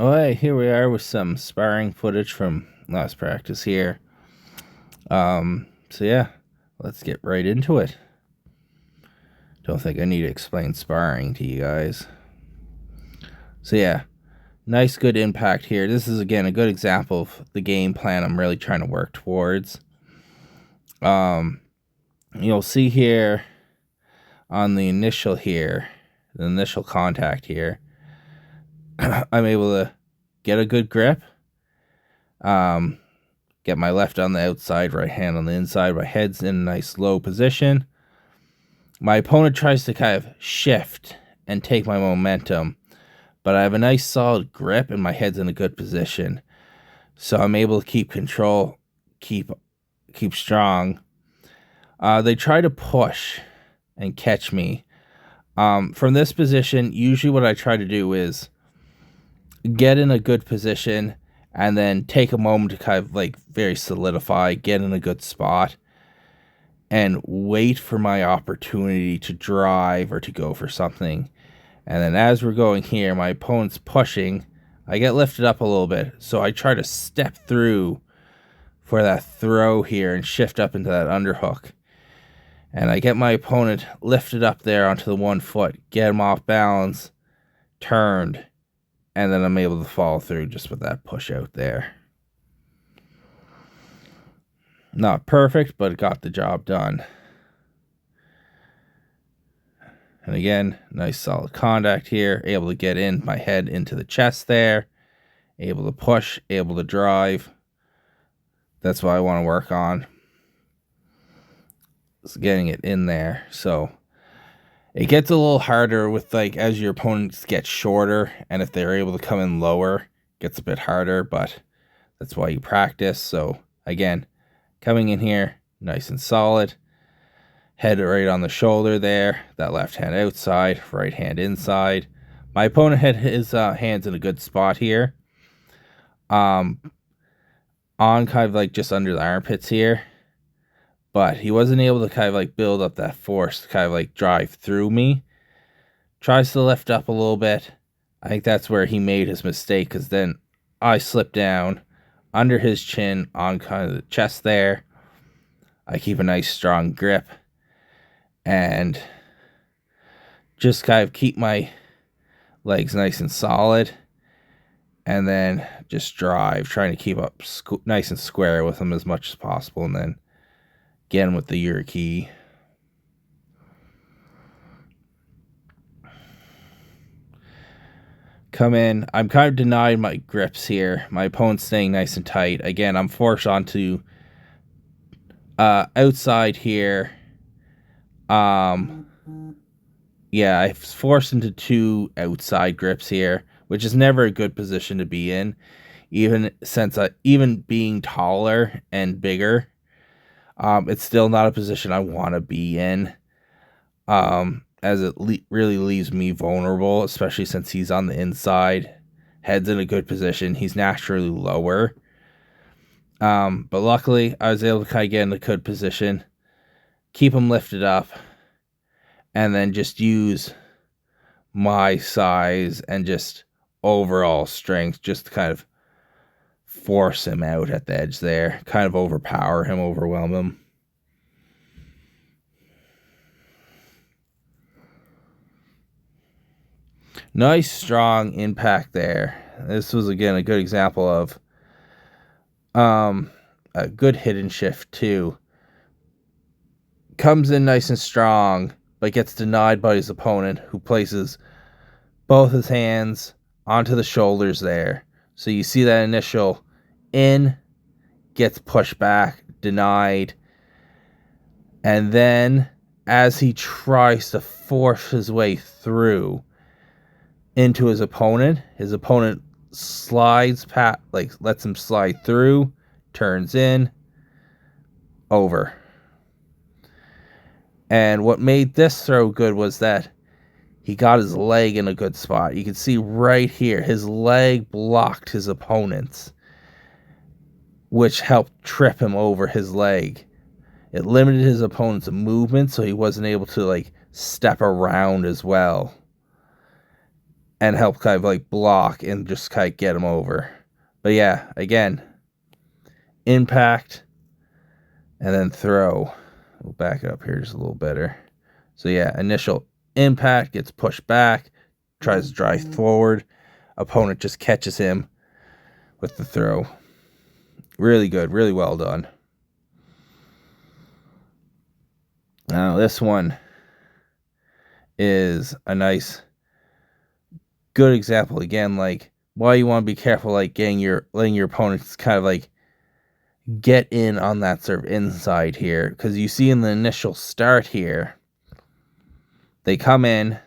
Alright, here we are with some sparring footage from last practice here. So yeah, let's get right into it. Don't think I need to explain sparring to you guys. So yeah, nice good impact here. This is again a good example of the game plan I'm really trying to work towards. You'll see here on the initial contact here, I'm able to get a good grip. Get my left on the outside, right hand on the inside. My head's in a nice low position. My opponent tries to kind of shift and take my momentum, but I have a nice solid grip and my head's in a good position. So I'm able to keep control, keep strong. They try to push and catch me. From this position, usually what I try to do is get in a good position and then take a moment to kind of like very solidify, get in a good spot, and wait for my opportunity to drive or to go for something. And then as we're going here, my opponent's pushing, I get lifted up a little bit. So I try to step through for that throw here and shift up into that underhook. And I get my opponent lifted up there onto the 1 foot, get him off balance, turned, and then I'm able to follow through just with that push out there. Not perfect, but it got the job done. And again, nice solid contact here. Able to get in my head into the chest there. Able to push, able to drive. That's what I want to work on. It's getting it in there. So it gets a little harder with like as your opponents get shorter, and if they're able to come in lower, it gets a bit harder, but that's why you practice. So again, coming in here, nice and solid. Head right on the shoulder there. That left hand outside, right hand inside. My opponent had his hands in a good spot here. On kind of like just under the armpits here. But he wasn't able to kind of like build up that force to kind of like drive through me. Tries to lift up a little bit. I think that's where he made his mistake, because then I slipped down under his chin on kind of the chest there. I keep a nice strong grip and just kind of keep my legs nice and solid, and then just drive, trying to keep up nice and square with him as much as possible, and then again with the Yuriki. Come in. I'm kind of denied my grips here. My opponent's staying nice and tight. Again, I'm forced onto outside here. Yeah, I was forced into 2 outside grips here, which is never a good position to be in, even being taller and bigger. It's still not a position I want to be in, as it really leaves me vulnerable, especially since he's on the inside. Head's in a good position. He's naturally lower. But luckily, I was able to kind of get in a good position, keep him lifted up, and then just use my size and just overall strength just to kind of force him out at the edge there, kind of overpower him, overwhelm him. Nice strong impact there. This was again a good example of a good hidden shift too. Comes in nice and strong, but gets denied by his opponent, who places both his hands onto the shoulders there. So you see that initial in, gets pushed back, denied, and then as he tries to force his way through into his opponent slides past, like lets him slide through, turns in, over. And what made this throw good was that he got his leg in a good spot. You can see right here, his leg blocked his opponent's, which helped trip him over his leg. It limited his opponent's movement, so he wasn't able to like step around as well. and help kind of like block and just kind of get him over. But yeah, again, impact and then throw. We'll back it up here just a little better. So yeah, initial impact, gets pushed back, tries to drive forward. Opponent just catches him with the throw. Really good, really well done. Now this one is a nice, good example again, like why you want to be careful, like letting your opponents kind of like get in on that sort of inside here, because you see in the initial start here, they come in,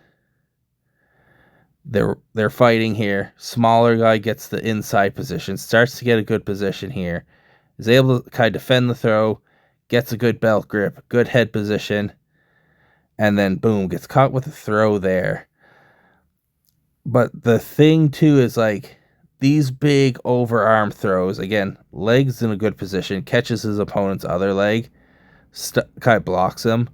they're fighting here. Smaller guy gets the inside position, starts to get a good position here, is able to kind of defend the throw, gets a good belt grip, good head position, and then boom, gets caught with a throw there. But the thing too is like these big overarm throws, again, legs in a good position, catches his opponent's other leg, kind of blocks him.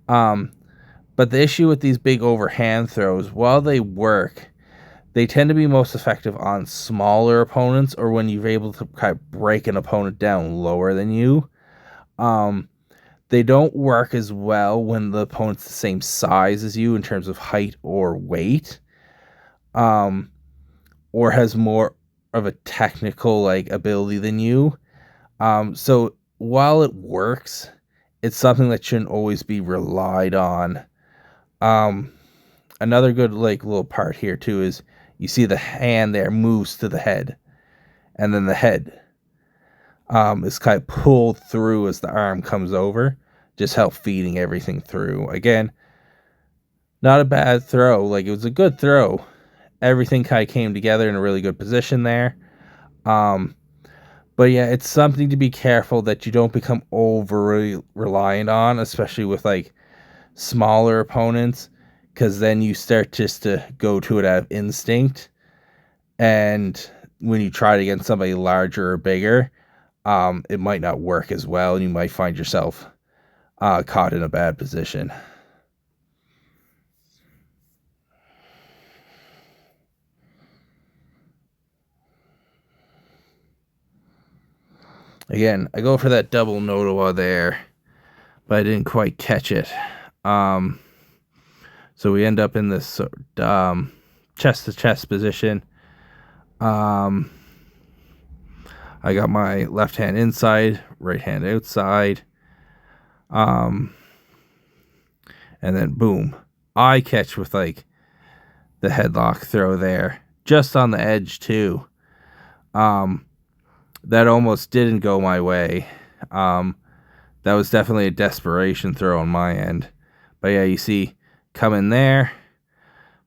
But the issue with these big overhand throws, while they work, they tend to be most effective on smaller opponents or when you're able to kind of break an opponent down lower than you. They don't work as well when the opponent's the same size as you in terms of height or weight, or has more of a technical like ability than you. So while it works, it's something that shouldn't always be relied on. Another good like little part here too is you see the hand there moves to the head, and then the head is kind of pulled through as the arm comes over, just help feeding everything through. Again, not a bad throw, like it was a good throw. Everything kind of came together in a really good position there. But yeah, it's something to be careful that you don't become overly reliant on, especially with like smaller opponents, because then you start just to go to it out of instinct, and when you try it against somebody larger or bigger, it might not work as well, and you might find yourself caught in a bad position. Again, I go for that double nodowa there, but I didn't quite catch it. So we end up in this chest-to-chest position. I got my left hand inside, right hand outside. And then boom, I catch with like the headlock throw there, just on the edge too. That almost didn't go my way. That was definitely a desperation throw on my end. But yeah, you see, come in there,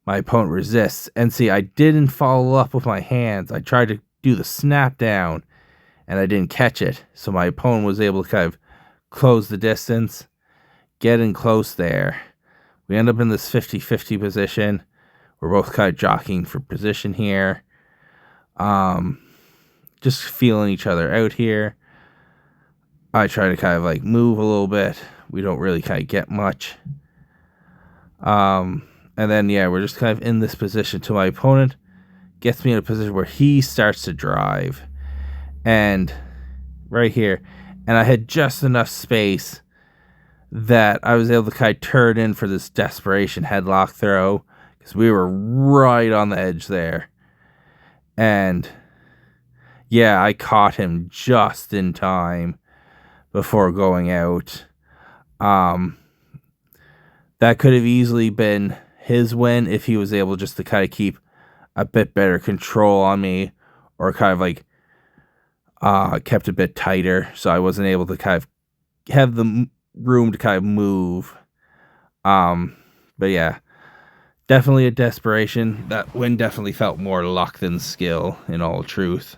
my opponent resists, and see, I didn't follow up with my hands. I tried to do the snap down, and I didn't catch it. So my opponent was able to kind of close the distance, get in close there. We end up in this 50-50 position. We're both kind of jockeying for position here. Just feeling each other out here. I try to kind of like move a little bit. We don't really kind of get much. And then, yeah, we're just kind of in this position till my opponent gets me in a position where he starts to drive. And right here. And I had just enough space that I was able to kind of turn in for this desperation headlock throw, because we were right on the edge there. And yeah, I caught him just in time before going out. That could have easily been his win if he was able just to kind of keep a bit better control on me, or kind of like kept a bit tighter, so I wasn't able to kind of have the room to kind of move. But yeah, definitely a desperation. That win definitely felt more luck than skill, in all truth.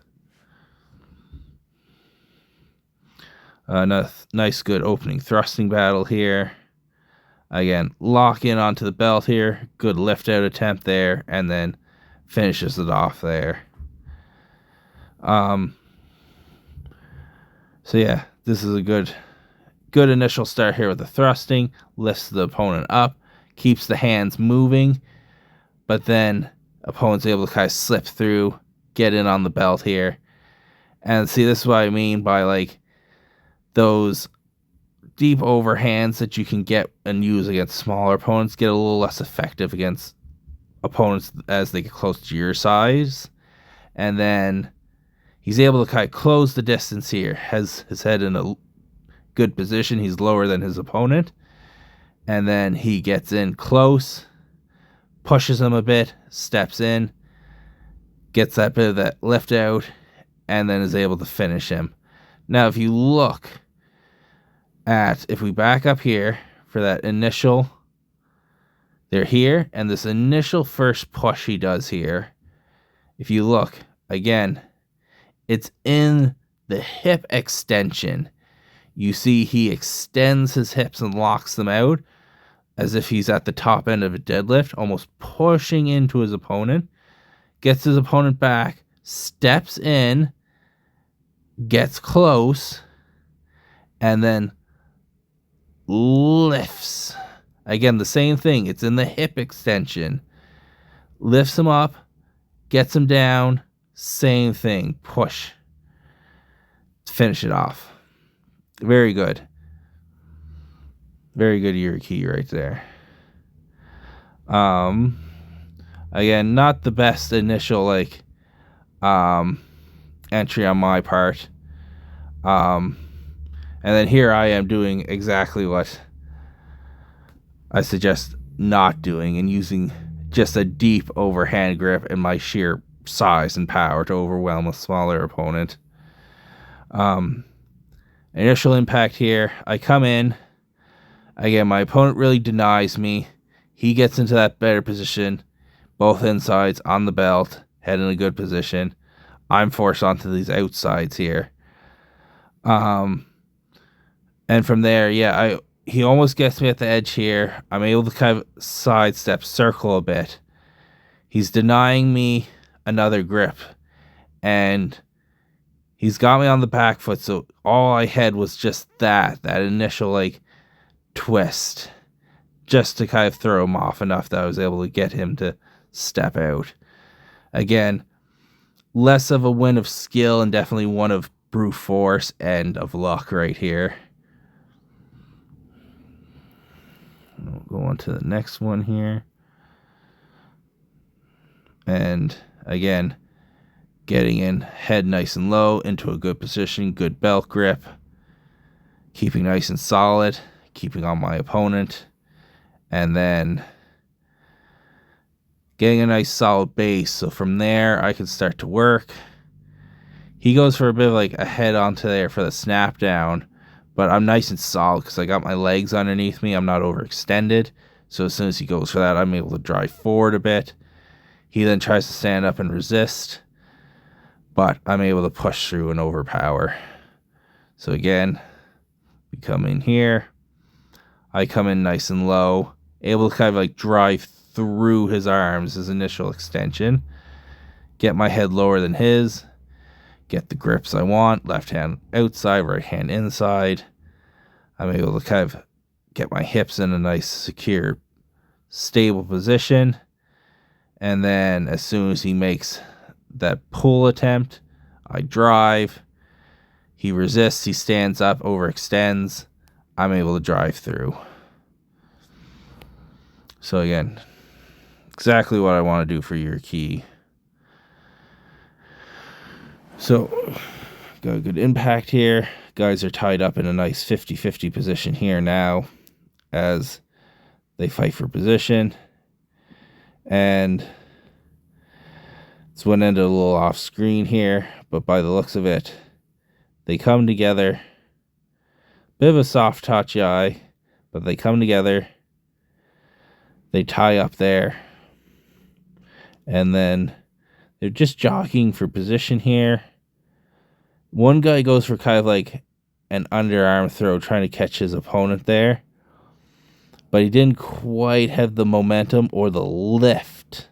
Nice, good opening thrusting battle here. Again, lock in onto the belt here. Good lift out attempt there, and then finishes it off there. So yeah, this is a good initial start here with the thrusting. Lifts the opponent up, keeps the hands moving, but then Opponent's able to kind of slip through, get in on the belt here. And see, this is what I mean by like those deep overhands that you can get and use against smaller opponents get a little less effective against opponents as they get close to your size. And then he's able to kind of close the distance here, has his head in a good position. He's lower than his opponent. And then he gets in close, pushes him a bit, steps in, gets that bit of that lift out, and then is able to finish him. Now, if you look at, if we back up here for that initial, they're here, and this initial first push he does here, if you look, again, it's in the hip extension. You see he extends his hips and locks them out as if he's at the top end of a deadlift, almost pushing into his opponent, gets his opponent back, steps in, gets close, and then lifts. Again, the same thing. It's in the hip extension. Lifts him up, gets him down, same thing. Push. Finish it off. Very good. Very good Yuriki right there. Again, not the best initial entry on my part. And then here I am doing exactly what I suggest not doing and using just a deep overhand grip and my sheer size and power to overwhelm a smaller opponent. Initial impact here. I come in. Again, my opponent really denies me. He gets into that better position. Both insides on the belt. Head in a good position. I'm forced onto these outsides here. And from there, he almost gets me at the edge here. I'm able to kind of sidestep, circle a bit. He's denying me another grip. And he's got me on the back foot. So all I had was just that initial twist. Just to kind of throw him off enough that I was able to get him to step out. Again, less of a win of skill and definitely one of brute force and of luck right here. We'll go on to the next one here. And again, getting in, head nice and low, into a good position, good belt grip. Keeping nice and solid, keeping on my opponent. And then getting a nice solid base. So from there, I can start to work. He goes for a bit of a head onto there for the snap down. But I'm nice and solid because I got my legs underneath me. I'm not overextended. So as soon as he goes for that, I'm able to drive forward a bit. He then tries to stand up and resist. But I'm able to push through and overpower. So again, we come in here. I come in nice and low. Able to kind of drive through his arms, his initial extension. Get my head lower than his. Get the grips I want. Left hand outside, right hand inside. I'm able to kind of get my hips in a nice, secure, stable position. And then as soon as he makes that pull attempt, I drive. He resists. He stands up, overextends. I'm able to drive through. So again, exactly what I want to do for your key. So, got a good impact here. Guys are tied up in a nice 50-50 position here now as they fight for position. And this one ended a little off screen here, but by the looks of it, they come together. Bit of a soft touch eye, but they come together. They tie up there. And then they're just jockeying for position here. One guy goes for kind of an underarm throw, trying to catch his opponent there. But he didn't quite have the momentum or the lift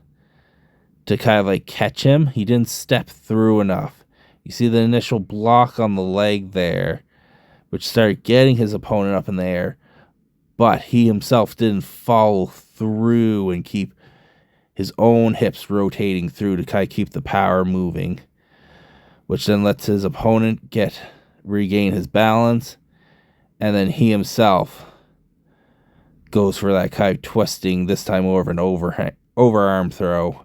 to kind of catch him. He didn't step through enough. You see the initial block on the leg there, which started getting his opponent up in the air. But he himself didn't follow through and keep his own hips rotating through to kind of keep the power moving, which then lets his opponent regain his balance, and then he himself goes for that kind of twisting, this time over an overarm throw,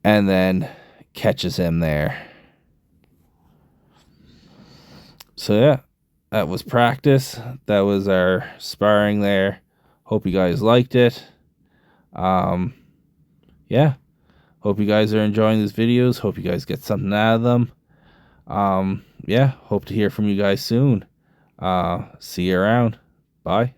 and then catches him there. So yeah, that was practice. That was our sparring there. Hope you guys liked it. Yeah. Hope you guys are enjoying these videos. Hope you guys get something out of them. Yeah, hope to hear from you guys soon. See you around. Bye.